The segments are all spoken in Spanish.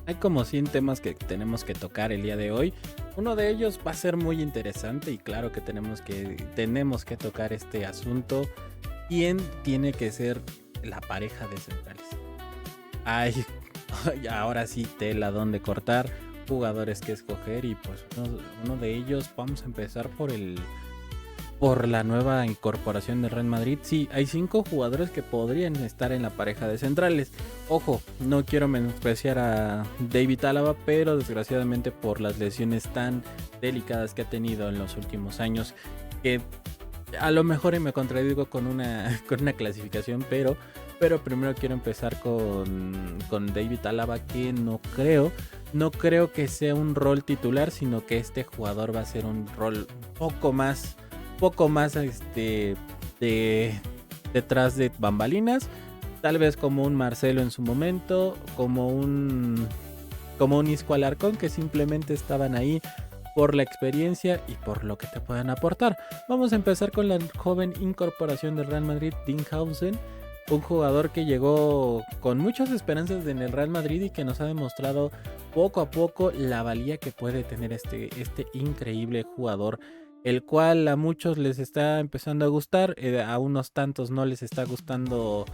Hay como 100 temas que tenemos que tocar el día de hoy. Uno de ellos va a ser muy interesante y claro que tenemos que tocar este asunto. ¿Quién tiene que ser la pareja de centrales? Ay, ahora sí tela donde cortar, jugadores que escoger y pues uno de ellos vamos a empezar por la nueva incorporación de Real Madrid. Sí, hay 5 jugadores que podrían estar en la pareja de centrales. Ojo, no quiero menospreciar a David Álava, pero desgraciadamente por las lesiones tan delicadas que ha tenido en los últimos años, que a lo mejor y me contradigo con una, con una clasificación, pero primero quiero empezar con David Álava, que no creo que sea un rol titular, sino que este jugador va a ser un rol poco más detrás de bambalinas, tal vez como un Marcelo en su momento, como un Isco Alarcón, que simplemente estaban ahí por la experiencia y por lo que te puedan aportar. Vamos a empezar con la joven incorporación del Real Madrid, Dinghausen, un jugador que llegó con muchas esperanzas en el Real Madrid y que nos ha demostrado poco a poco la valía que puede tener este increíble jugador, el cual a muchos les está empezando a gustar, a unos tantos no les está gustando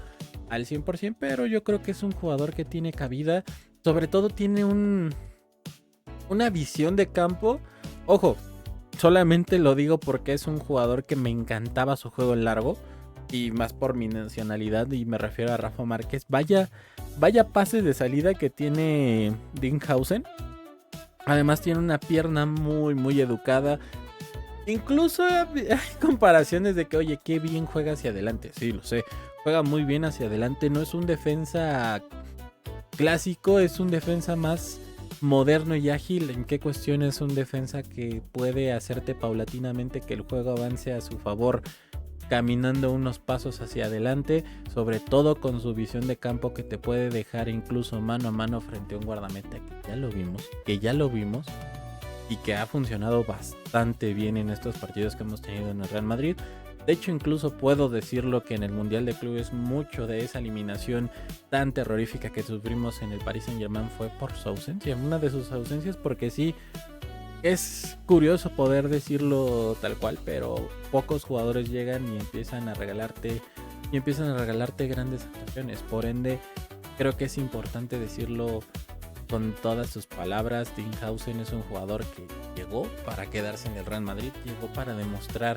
al 100%, pero yo creo que es un jugador que tiene cabida, sobre todo tiene una visión de campo. Ojo, solamente lo digo porque es un jugador que me encantaba su juego en largo, y más por mi nacionalidad, y me refiero a Rafa Márquez. Vaya pases de salida que tiene Dinghausen. Además tiene una pierna muy educada. Incluso hay comparaciones de que, oye, qué bien juega hacia adelante. Sí, lo sé, juega muy bien hacia adelante. No es un defensa clásico, es un defensa más moderno y ágil. ¿En qué cuestión es un defensa que puede hacerte paulatinamente que el juego avance a su favor, caminando unos pasos hacia adelante, sobre todo con su visión de campo que te puede dejar incluso mano a mano frente a un guardameta que ya lo vimos y que ha funcionado bastante bien en estos partidos que hemos tenido en el Real Madrid? De hecho, incluso puedo decirlo que en el Mundial de Clubes mucho de esa eliminación tan terrorífica que sufrimos en el Paris Saint-Germain fue por su ausencia, una de sus ausencias, porque sí, es curioso poder decirlo tal cual, pero pocos jugadores llegan y empiezan a regalarte grandes actuaciones. Por ende, creo que es importante decirlo con todas sus palabras. Dinghausen es un jugador que llegó para quedarse en el Real Madrid, llegó para demostrar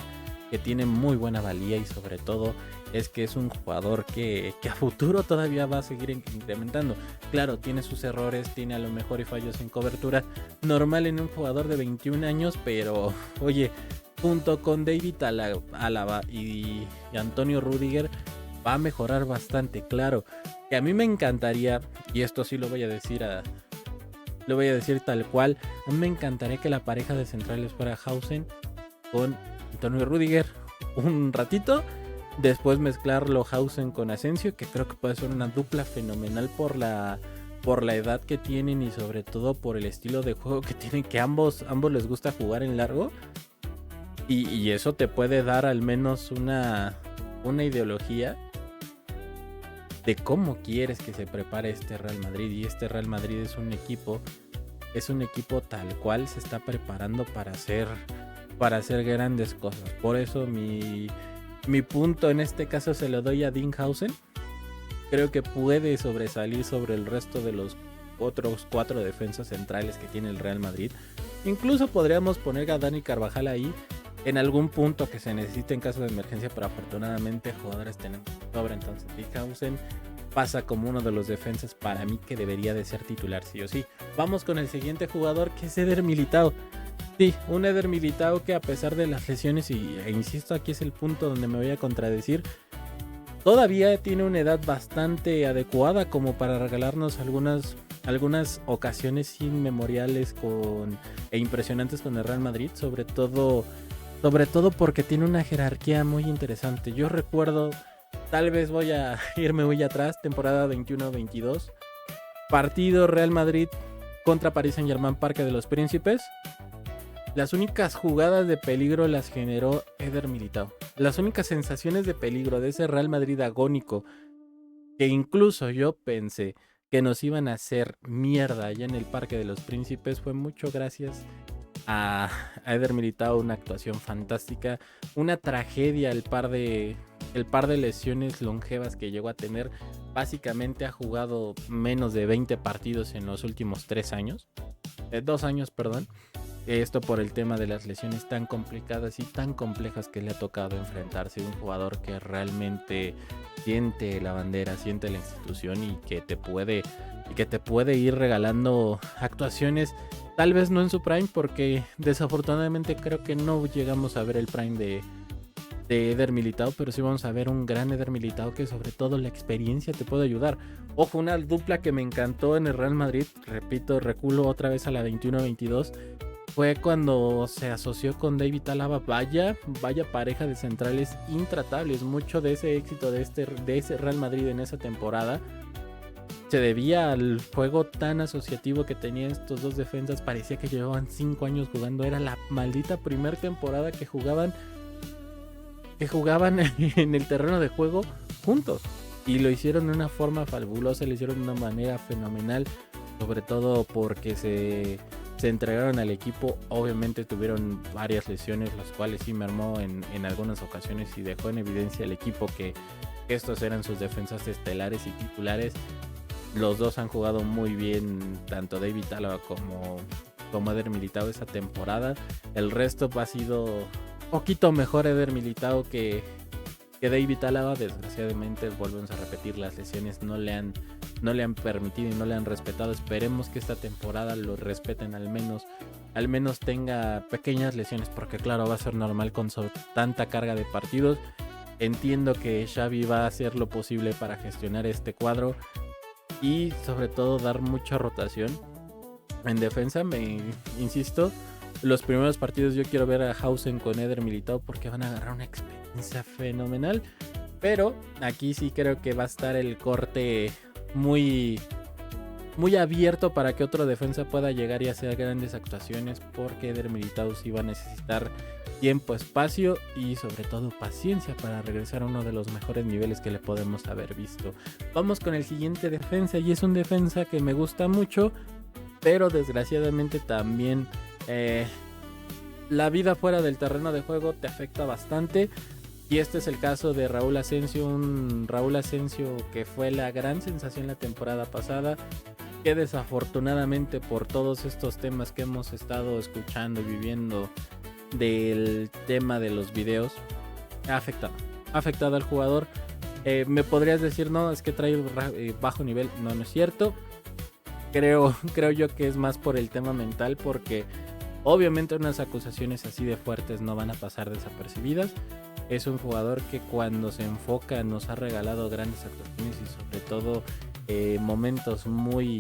que tiene muy buena valía, y sobre todo es que es un jugador que a futuro todavía va a seguir incrementando. Claro, tiene sus errores, tiene a lo mejor y fallos en cobertura, normal en un jugador de 21 años, pero oye, junto con David Álava y Antonio Rüdiger va a mejorar bastante. Claro, que a mí me encantaría, y esto sí lo voy a decir tal cual, a mí me encantaría que la pareja de centrales fuera Hausen con Antonio Rüdiger un ratito, después mezclarlo Hausen con Asensio, que creo que puede ser una dupla fenomenal por la edad que tienen y sobre todo por el estilo de juego que tienen, que ambos les gusta jugar en largo, y eso te puede dar al menos una ideología de cómo quieres que se prepare este Real Madrid. Y este Real Madrid es un equipo tal cual se está preparando para hacer grandes cosas. Por eso mi punto en este caso se lo doy a Dinghausen. Creo que puede sobresalir sobre el resto de los otros 4 defensas centrales que tiene el Real Madrid. Incluso podríamos poner a Dani Carvajal ahí en algún punto que se necesite en caso de emergencia, pero afortunadamente jugadores tenemos sobra. Entonces Dinghausen pasa como uno de los defensas para mí que debería de ser titular sí o sí. Vamos con el siguiente jugador, que es Eder Militao. Sí, un Eder Militao que a pesar de las lesiones, e insisto, aquí es el punto donde me voy a contradecir, todavía tiene una edad bastante adecuada como para regalarnos algunas ocasiones inmemoriales e impresionantes con el Real Madrid, sobre todo porque tiene una jerarquía muy interesante. Yo recuerdo, tal vez voy a irme muy atrás, temporada 21-22, partido Real Madrid contra Paris Saint-Germain, Parque de los Príncipes. Las únicas jugadas de peligro las generó Eder Militao. Las únicas sensaciones de peligro de ese Real Madrid agónico, que incluso yo pensé que nos iban a hacer mierda allá en el Parque de los Príncipes, fue mucho gracias a Eder Militao, una actuación fantástica, una tragedia el par de lesiones longevas que llegó a tener. Básicamente ha jugado menos de 20 partidos en los últimos 3 años, 2 años, perdón. Esto por el tema de las lesiones tan complicadas y tan complejas que le ha tocado enfrentarse. Un jugador que realmente siente la bandera, siente la institución y que te puede ir regalando actuaciones. Tal vez no en su prime, porque desafortunadamente creo que no llegamos a ver el prime de Eder Militao, pero sí vamos a ver un gran Eder Militao que sobre todo la experiencia te puede ayudar. Ojo, una dupla que me encantó en el Real Madrid, repito, reculo otra vez a la 21-22, fue cuando se asoció con David Alaba. Vaya pareja de centrales intratables. Mucho de ese éxito de ese Real Madrid en esa temporada se debía al juego tan asociativo que tenían estos dos defensas. Parecía que llevaban 5 años jugando. Era la maldita primera temporada que jugaban en el terreno de juego juntos. Y lo hicieron de una forma fabulosa, lo hicieron de una manera fenomenal. Sobre todo porque se entregaron al equipo. Obviamente tuvieron varias lesiones, las cuales sí mermó en algunas ocasiones y dejó en evidencia al equipo que estos eran sus defensas estelares y titulares. Los dos han jugado muy bien, tanto David Alaba como Eder Militao esa temporada. El resto ha sido poquito mejor Eder Militao que David Alaba. Desgraciadamente, volvemos a repetir, las lesiones no le han permitido y no le han respetado. Esperemos que esta temporada lo respeten, al menos tenga pequeñas lesiones, porque claro, va a ser normal con tanta carga de partidos. Entiendo que Xavi va a hacer lo posible para gestionar este cuadro y sobre todo dar mucha rotación en defensa. Insisto, los primeros partidos yo quiero ver a Hausen con Eder Militao porque van a agarrar una experiencia fenomenal, pero aquí sí creo que va a estar el corte muy abierto para que otro defensa pueda llegar y hacer grandes actuaciones, porque Eder Militao sí va a necesitar tiempo, espacio y sobre todo paciencia para regresar a uno de los mejores niveles que le podemos haber visto. Vamos con el siguiente defensa, y es un defensa que me gusta mucho, pero desgraciadamente también la vida fuera del terreno de juego te afecta bastante. Y este es el caso de Raúl Asensio, un Raúl Asensio que fue la gran sensación la temporada pasada, que desafortunadamente por todos estos temas que hemos estado escuchando y viviendo del tema de los videos, ha afectado al jugador. Me podrías decir, no, es que trae bajo nivel. No es cierto. Creo yo que es más por el tema mental, porque obviamente unas acusaciones así de fuertes no van a pasar desapercibidas. Es un jugador que cuando se enfoca nos ha regalado grandes actuaciones y sobre todo momentos muy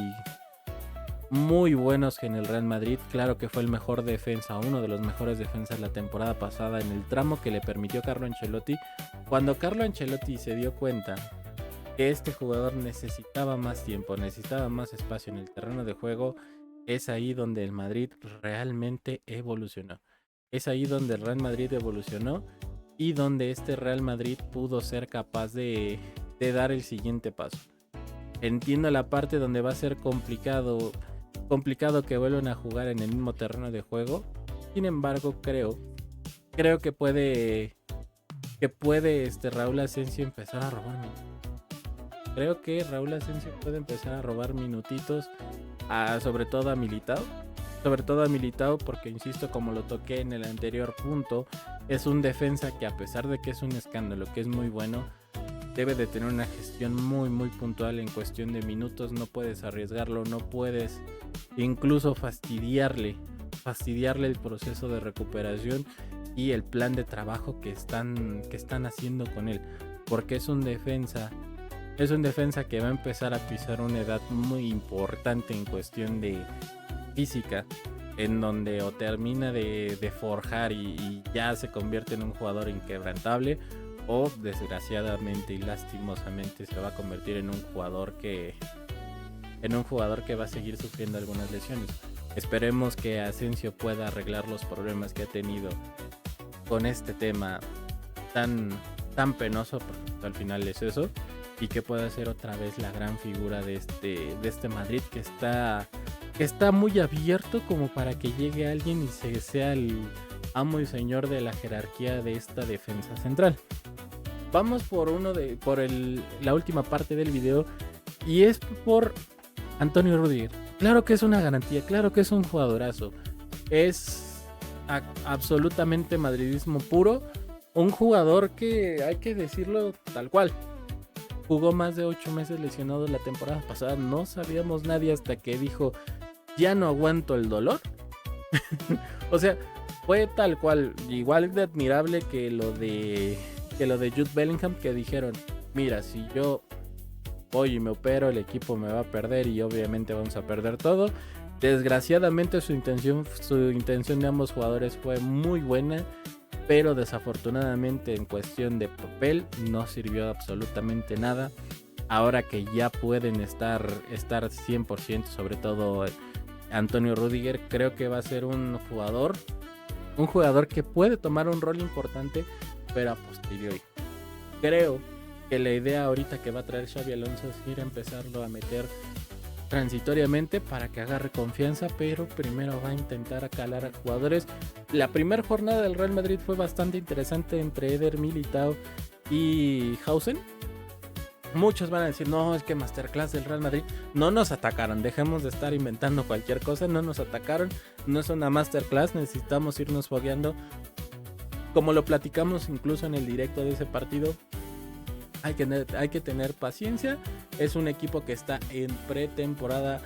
buenos en el Real Madrid. Claro que fue el mejor defensa, uno de los mejores defensas la temporada pasada en el tramo que le permitió Carlo Ancelotti. Cuando Carlo Ancelotti se dio cuenta que este jugador necesitaba más tiempo, necesitaba más espacio en el terreno de juego, es ahí donde el Madrid realmente evolucionó. Es ahí donde el Real Madrid evolucionó y donde este Real Madrid pudo ser capaz de dar el siguiente paso. Entiendo la parte donde va a ser complicado que vuelvan a jugar en el mismo terreno de juego. Sin embargo, creo que puede Raúl Asensio empezar a robar minutitos. Creo que Raúl Asensio puede empezar a robar minutitos sobre todo a Militao, porque insisto, como lo toqué en el anterior punto, es un defensa que, a pesar de que es un escándalo, que es muy bueno, debe de tener una gestión muy puntual en cuestión de minutos. No puedes arriesgarlo, no puedes incluso fastidiarle el proceso de recuperación y el plan de trabajo que están haciendo con él, porque es un defensa que va a empezar a pisar una edad muy importante en cuestión de física, en donde o termina de forjar y ya se convierte en un jugador inquebrantable, o desgraciadamente y lastimosamente se va a convertir en un jugador que va a seguir sufriendo algunas lesiones. Esperemos que Asensio pueda arreglar los problemas que ha tenido con este tema tan penoso, porque al final es eso, y que pueda ser otra vez la gran figura de este Madrid que está muy abierto como para que llegue alguien y sea el amo y señor de la jerarquía de esta defensa central. Vamos por la última parte del video, y es por Antonio Rüdiger. Claro que es una garantía, claro que es un jugadorazo. Es absolutamente madridismo puro. Un jugador que, hay que decirlo tal cual, jugó más de 8 meses lesionado la temporada pasada. No sabíamos nadie hasta que dijo, ya no aguanto el dolor. O sea, fue tal cual, igual de admirable que lo de Jude Bellingham, que dijeron, mira, si yo voy y me opero, el equipo me va a perder y obviamente vamos a perder todo. Desgraciadamente su intención de ambos jugadores fue muy buena, pero desafortunadamente en cuestión de papel no sirvió absolutamente nada. Ahora que ya pueden estar 100%, sobre todo Antonio Rüdiger, creo que va a ser un jugador que puede tomar un rol importante, pero a posteriori. Creo que la idea ahorita que va a traer Xabi Alonso es ir a empezarlo a meter transitoriamente para que agarre confianza, pero primero va a intentar calar a jugadores. La primera jornada del Real Madrid fue bastante interesante entre Eder Militao y Hausen. Muchos van a decir, no, es que masterclass del Real Madrid. No nos atacaron, dejemos de estar inventando cualquier cosa. No nos atacaron, no es una masterclass, necesitamos irnos fogueando. Como lo platicamos incluso en el directo de ese partido, hay que tener paciencia. Es un equipo que está en pretemporada,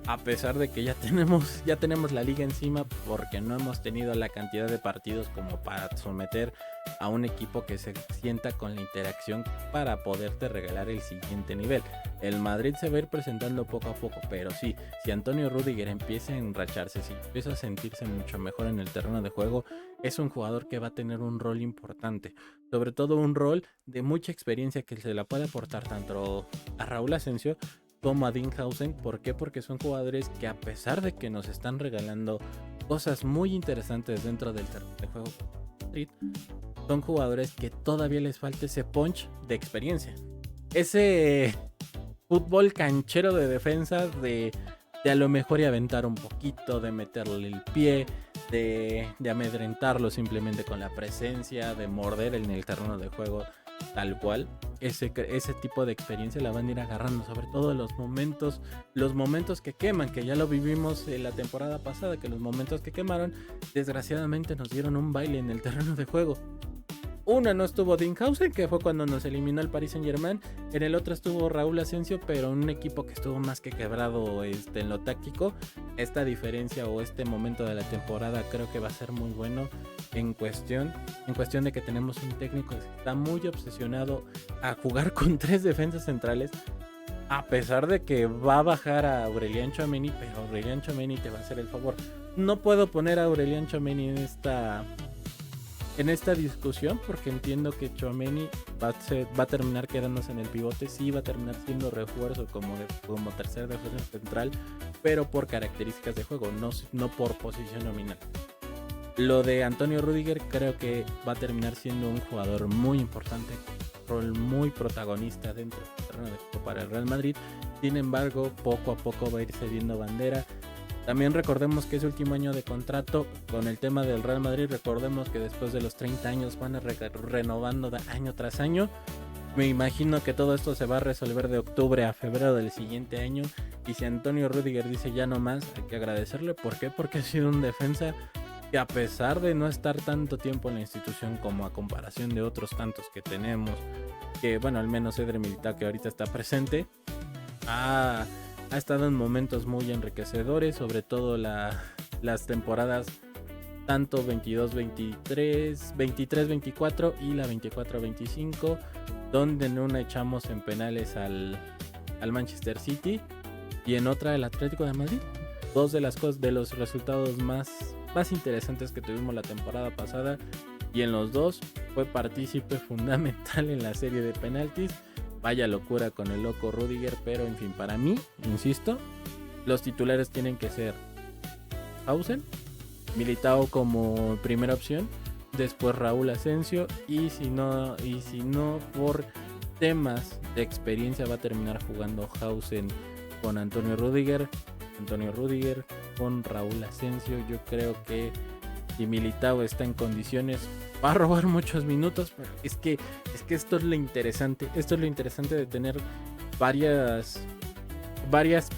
a pesar de que ya tenemos la liga encima, porque no hemos tenido la cantidad de partidos como para someter a un equipo que se sienta con la interacción para poderte regalar el siguiente nivel. El Madrid se va a ir presentando poco a poco, pero sí, si Antonio Rüdiger empieza a enracharse, si empieza a sentirse mucho mejor en el terreno de juego, es un jugador que va a tener un rol importante, sobre todo un rol de mucha experiencia que se la puede aportar tanto a Raúl Asensio como a Dean Hausen. ¿Por qué? Porque son jugadores que, a pesar de que nos están regalando cosas muy interesantes dentro del terreno de juego, son jugadores que todavía les falta ese punch de experiencia, ese fútbol canchero de defensa, de a lo mejor y aventar un poquito, de meterle el pie, de amedrentarlo simplemente con la presencia, de morder en el terreno de juego tal cual. Ese tipo de experiencia la van a ir agarrando, sobre todo los momentos que queman, que ya lo vivimos en la temporada pasada, que los momentos que quemaron desgraciadamente nos dieron un baile en el terreno de juego. Una no estuvo Dean Hausen, que fue cuando nos eliminó el Paris Saint-Germain. En el otro estuvo Raúl Asensio, pero un equipo que estuvo más que quebrado en lo táctico. Esta diferencia o este momento de la temporada creo que va a ser muy bueno en cuestión de que tenemos un técnico que está muy obsesionado a jugar con 3 defensas centrales, a pesar de que va a bajar a Aurelian Tchouaméni, pero Aurelian Tchouaméni te va a hacer el favor. No puedo poner a Aurelian Tchouaméni en esta discusión, porque entiendo que Tchouaméni va a terminar quedándose en el pivote. Sí, va a terminar siendo refuerzo como tercer defensa central, pero por características de juego, no por posición nominal. Lo de Antonio Rüdiger creo que va a terminar siendo un jugador muy importante, rol muy protagonista dentro del terreno de juego para el Real Madrid. Sin embargo, poco a poco va a ir cediendo bandera. También recordemos que es último año de contrato. Con el tema del Real Madrid, recordemos que después de los 30 años van a renovando año tras año. Me imagino que todo esto se va a resolver de octubre a febrero del siguiente año. Y si Antonio Rüdiger dice ya no más, hay que agradecerle. ¿Por qué? Porque ha sido un defensa que, a pesar de no estar tanto tiempo en la institución como a comparación de otros tantos que tenemos, que bueno, al menos Eder Militao, que ahorita está presente, ha estado en momentos muy enriquecedores, sobre todo las temporadas tanto 22-23, 23-24 y la 24-25, donde en una echamos en penales al Manchester City y en otra el Atlético de Madrid. Dos de los resultados más interesantes que tuvimos la temporada pasada, y en los dos fue partícipe fundamental en la serie de penaltis. Vaya locura con el loco Rüdiger, pero en fin, para mí, insisto, los titulares tienen que ser Hausen, Militao como primera opción, después Raúl Asensio, y si no por temas de experiencia va a terminar jugando Hausen con Antonio Rudiger con Raúl Asensio. Yo creo que si Militao está en condiciones va a robar muchos minutos, pero es que esto es lo interesante. Esto es lo interesante de tener varias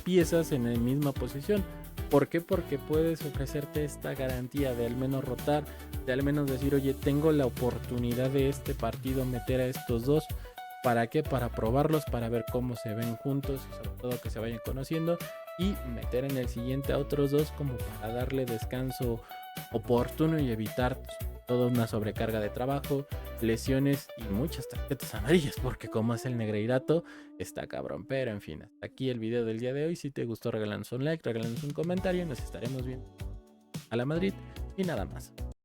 piezas en la misma posición. ¿Por qué? Porque puedes ofrecerte esta garantía de al menos rotar, de al menos decir, oye, tengo la oportunidad de este partido meter a estos dos. ¿Para qué? Para probarlos, para ver cómo se ven juntos y sobre todo que se vayan conociendo y meter en el siguiente a otros dos como para darle descanso oportuno y evitar toda una sobrecarga de trabajo, lesiones y muchas tarjetas amarillas, porque como es el Negreirato, está cabrón. Pero en fin, hasta aquí el video del día de hoy. Si te gustó, regálanos un like, regálanos un comentario, nos estaremos viendo a la Madrid y nada más.